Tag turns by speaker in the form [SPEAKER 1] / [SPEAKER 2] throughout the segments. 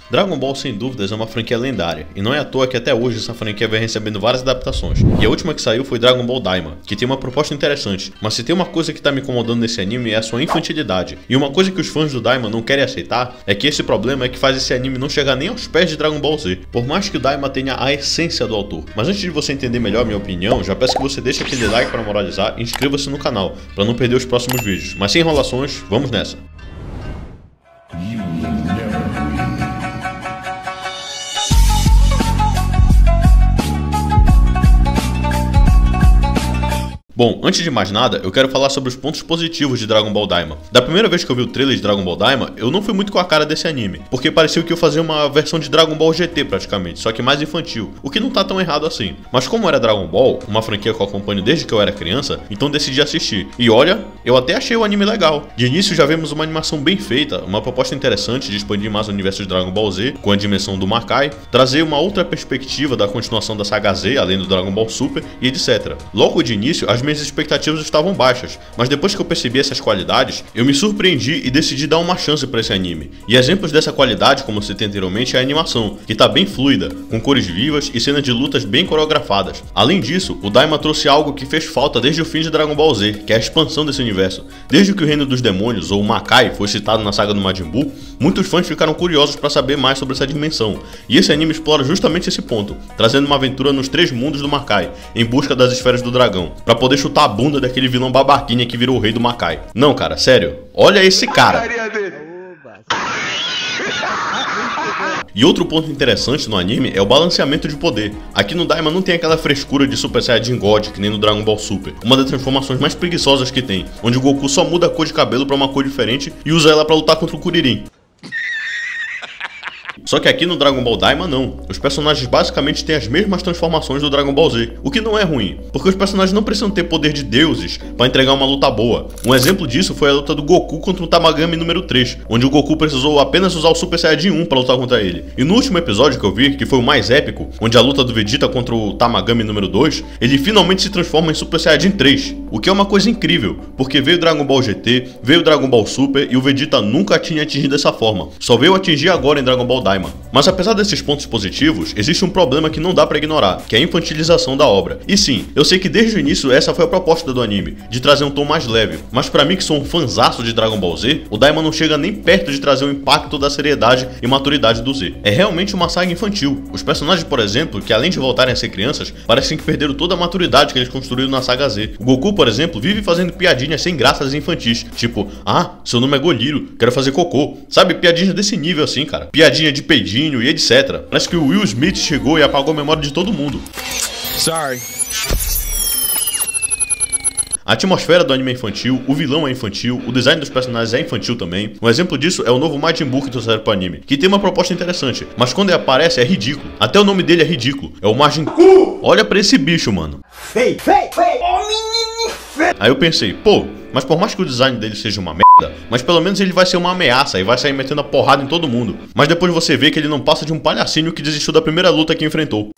[SPEAKER 1] Dragon Ball, sem dúvidas, é uma franquia lendária, e não é à toa que até hoje essa franquia vem recebendo várias adaptações. E a última que saiu foi Dragon Ball Daima, que tem uma proposta interessante, mas se tem uma coisa que tá me incomodando nesse anime é a sua infantilidade. E uma coisa que os fãs do Daima não querem aceitar é que esse problema é que faz esse anime não chegar nem aos pés de Dragon Ball Z, por mais que o Daima tenha a essência do autor. Mas antes de você entender melhor a minha opinião, já peço que você deixe aquele like para moralizar e inscreva-se no canal, para não perder os próximos vídeos. Mas sem enrolações, vamos nessa! Bom, antes de mais nada, eu quero falar sobre os pontos positivos de Dragon Ball Daima. Da primeira vez que eu vi o trailer de Dragon Ball Daima, eu não fui muito com a cara desse anime, porque parecia que eu fazia uma versão de Dragon Ball GT praticamente, só que mais infantil, o que não tá tão errado assim. Mas como era Dragon Ball, uma franquia que eu acompanho desde que eu era criança, então decidi assistir. E olha, eu até achei o anime legal. De início já vemos uma animação bem feita, uma proposta interessante de expandir mais o universo de Dragon Ball Z, com a dimensão do Makai, trazer uma outra perspectiva da continuação da saga Z, além do Dragon Ball Super e etc. Logo de início, as minhas expectativas estavam baixas, mas depois que eu percebi essas qualidades, eu me surpreendi e decidi dar uma chance para esse anime. E exemplos dessa qualidade, como eu citei anteriormente, é a animação, que tá bem fluida, com cores vivas e cenas de lutas bem coreografadas. Além disso, o Daima trouxe algo que fez falta desde o fim de Dragon Ball Z, que é a expansão desse universo. Desde que o Reino dos Demônios, ou Makai, foi citado na saga do Majin Buu, muitos fãs ficaram curiosos para saber mais sobre essa dimensão, e esse anime explora justamente esse ponto, trazendo uma aventura nos 3 mundos do Makai, em busca das esferas do dragão, para poder chutar a bunda daquele vilão babaquinha que virou o rei do Makai. Não, cara, sério, olha esse cara! E outro ponto interessante no anime é o balanceamento de poder. Aqui no Daima não tem aquela frescura de Super Saiyajin God que nem no Dragon Ball Super, uma das transformações mais preguiçosas que tem, onde o Goku só muda a cor de cabelo pra uma cor diferente e usa ela pra lutar contra o Kuririn. Só que aqui no Dragon Ball Daima não, os personagens basicamente têm as mesmas transformações do Dragon Ball Z, o que não é ruim, porque os personagens não precisam ter poder de deuses para entregar uma luta boa. Um exemplo disso foi a luta do Goku contra o Tamagami número 3, onde o Goku precisou apenas usar o Super Saiyajin 1 para lutar contra ele. E no último episódio que eu vi, que foi o mais épico, onde a luta do Vegeta contra o Tamagami número 2, ele finalmente se transforma em Super Saiyajin 3, o que é uma coisa incrível, porque veio Dragon Ball GT, veio Dragon Ball Super e o Vegeta nunca tinha atingido dessa forma, só veio atingir agora em Dragon Ball Daima. Mas apesar desses pontos positivos, existe um problema que não dá pra ignorar, que é a infantilização da obra. E sim, eu sei que desde o início essa foi a proposta do anime, de trazer um tom mais leve, mas pra mim que sou um fanzaço de Dragon Ball Z, o Daima não chega nem perto de trazer o impacto da seriedade e maturidade do Z. É realmente uma saga infantil. Os personagens, por exemplo, que além de voltarem a ser crianças, parecem que perderam toda a maturidade que eles construíram na saga Z. O Goku, por exemplo, vive fazendo piadinhas sem graças infantis, tipo, ah, seu nome é Goliro, quero fazer cocô. Sabe, piadinhas desse nível assim, cara. Piadinha de peidinho e etc. Parece que o Will Smith chegou e apagou a memória de todo mundo. Sorry. A atmosfera do anime é infantil, o vilão é infantil, o design dos personagens é infantil também. Um exemplo disso é o novo Majin Buu que trouxeram pro anime, que tem uma proposta interessante, mas quando ele aparece é ridículo. Até o nome dele é ridículo, é o Majin Buu. Olha pra esse bicho, mano. Feio. Aí eu pensei, pô, mas por mais que o design dele seja uma merda, mas pelo menos ele vai ser uma ameaça e vai sair metendo a porrada em todo mundo. Mas depois você vê que ele não passa de um palhacinho que desistiu da primeira luta que enfrentou.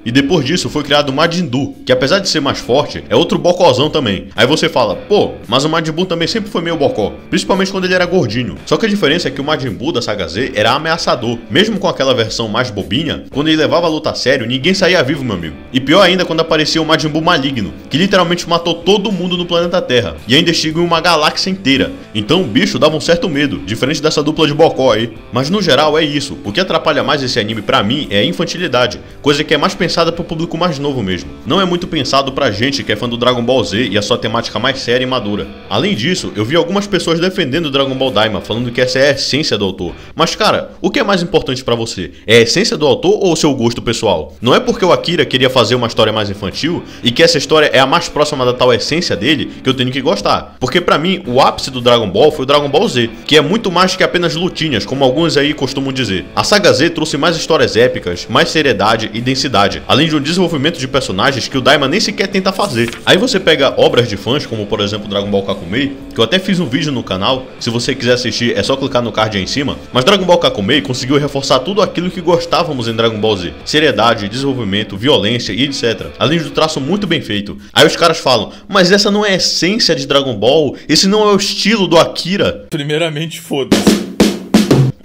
[SPEAKER 1] E depois disso foi criado o Majin Buu, que apesar de ser mais forte, é outro bocózão também. Aí você fala, pô, mas o Majin Buu também sempre foi meio bocó, principalmente quando ele era gordinho. Só que a diferença é que o Majin Buu da saga Z era ameaçador. Mesmo com aquela versão mais bobinha, quando ele levava a luta a sério, ninguém saía vivo, meu amigo. E pior ainda quando aparecia o Majin Buu maligno, que literalmente matou todo mundo no planeta Terra, e ainda extinguiu uma galáxia inteira. Então o bicho dava um certo medo, diferente dessa dupla de bocó aí. Mas no geral é isso, o que atrapalha mais esse anime pra mim é a infantilidade, coisa que é mais pensada pro público mais novo mesmo. Não é muito pensado pra gente que é fã do Dragon Ball Z e a sua temática mais séria e madura. Além disso, eu vi algumas pessoas defendendo o Dragon Ball Daima, falando que essa é a essência do autor. Mas cara, o que é mais importante pra você? É a essência do autor ou o seu gosto pessoal? Não é porque o Akira queria fazer uma história mais infantil e que essa história é a mais próxima da tal essência dele que eu tenho que gostar. Porque pra mim, o ápice do Dragon Ball foi o Dragon Ball Z, que é muito mais que apenas lutinhas, como alguns aí costumam dizer. A saga Z trouxe mais histórias épicas, mais seriedade e densidade, além de um desenvolvimento de personagens que o Daima nem sequer tenta fazer. Aí você pega obras de fãs, como por exemplo Dragon Ball Kakumei, que eu até fiz um vídeo no canal, se você quiser assistir é só clicar no card aí em cima, mas Dragon Ball Kakumei conseguiu reforçar tudo aquilo que gostávamos em Dragon Ball Z, seriedade, desenvolvimento, violência e etc, além do traço muito bem feito. Aí os caras falam, mas essa não é a essência de Dragon Ball, esse não é o estilo do Akira.
[SPEAKER 2] Primeiramente, foda-se.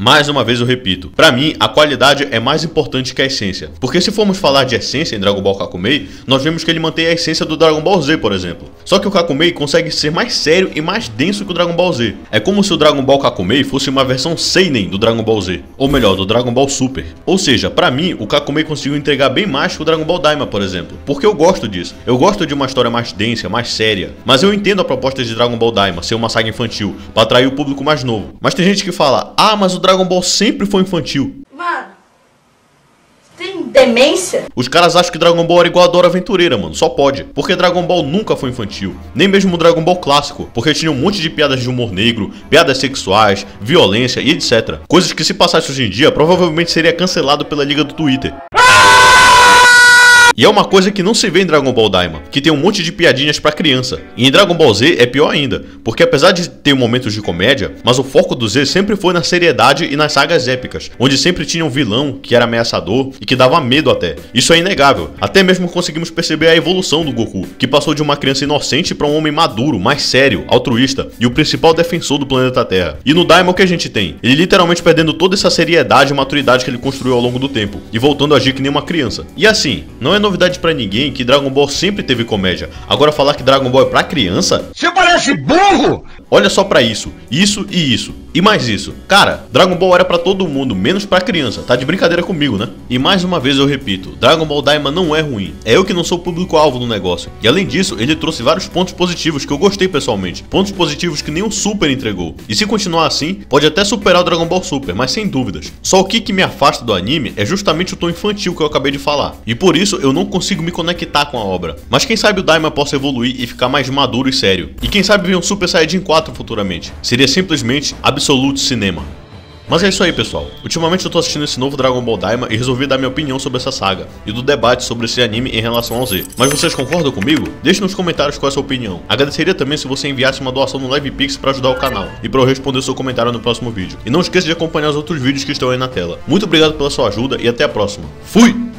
[SPEAKER 1] Mais uma vez eu repito, pra mim a qualidade é mais importante que a essência. Porque se formos falar de essência em Dragon Ball Kakumei, nós vemos que ele mantém a essência do Dragon Ball Z, por exemplo. Só que o Kakumei consegue ser mais sério e mais denso que o Dragon Ball Z. É como se o Dragon Ball Kakumei fosse uma versão seinen do Dragon Ball Z, ou melhor, do Dragon Ball Super. Ou seja, pra mim, o Kakumei conseguiu entregar bem mais que o Dragon Ball Daima, por exemplo. Porque eu gosto disso. Eu gosto de uma história mais densa, mais séria. Mas eu entendo a proposta de Dragon Ball Daima ser uma saga infantil, pra atrair o público mais novo. Mas tem gente que fala, ah, mas o Dragon Ball sempre foi infantil.
[SPEAKER 2] Mano, tem demência?
[SPEAKER 1] Os caras acham que Dragon Ball era igual a Dora Aventureira, mano. Só pode. Porque Dragon Ball nunca foi infantil. Nem mesmo o Dragon Ball clássico. Porque tinha um monte de piadas de humor negro, piadas sexuais, violência e etc. Coisas que se passasse hoje em dia, provavelmente seria cancelado pela liga do Twitter. E é uma coisa que não se vê em Dragon Ball Daima, que tem um monte de piadinhas pra criança. E em Dragon Ball Z é pior ainda, porque apesar de ter momentos de comédia, mas o foco do Z sempre foi na seriedade e nas sagas épicas, onde sempre tinha um vilão que era ameaçador e que dava medo até. Isso é inegável. Até mesmo conseguimos perceber a evolução do Goku, que passou de uma criança inocente pra um homem maduro, mais sério, altruísta e o principal defensor do planeta Terra. E no Daima o que a gente tem? Ele literalmente perdendo toda essa seriedade e maturidade que ele construiu ao longo do tempo, e voltando a agir que nem uma criança. E assim, não é novidade pra ninguém que Dragon Ball sempre teve comédia. Agora falar que Dragon Ball é pra criança?
[SPEAKER 3] Você parece burro!
[SPEAKER 1] Olha só pra isso, isso e isso. E mais isso. Cara, Dragon Ball era pra todo mundo, menos pra criança. Tá de brincadeira comigo, né? E mais uma vez eu repito, Dragon Ball Daima não é ruim. É eu que não sou o público-alvo do negócio. E além disso, ele trouxe vários pontos positivos que eu gostei pessoalmente. Pontos positivos que nem o Super entregou. E se continuar assim, pode até superar o Dragon Ball Super, mas sem dúvidas. Só o que me afasta do anime é justamente o tom infantil que eu acabei de falar. E por isso eu não consigo me conectar com a obra. Mas quem sabe o Daima possa evoluir e ficar mais maduro e sério. E quem sabe vir um Super Saiyajin 4 futuramente. Seria simplesmente Absolute Cinema. Mas é isso aí, pessoal. Ultimamente eu tô assistindo esse novo Dragon Ball Daima e resolvi dar minha opinião sobre essa saga e do debate sobre esse anime em relação ao Z. Mas vocês concordam comigo? Deixe nos comentários qual é a sua opinião. Agradeceria também se você enviasse uma doação no LivePix para ajudar o canal e para eu responder o seu comentário no próximo vídeo. E não esqueça de acompanhar os outros vídeos que estão aí na tela. Muito obrigado pela sua ajuda e até a próxima. Fui!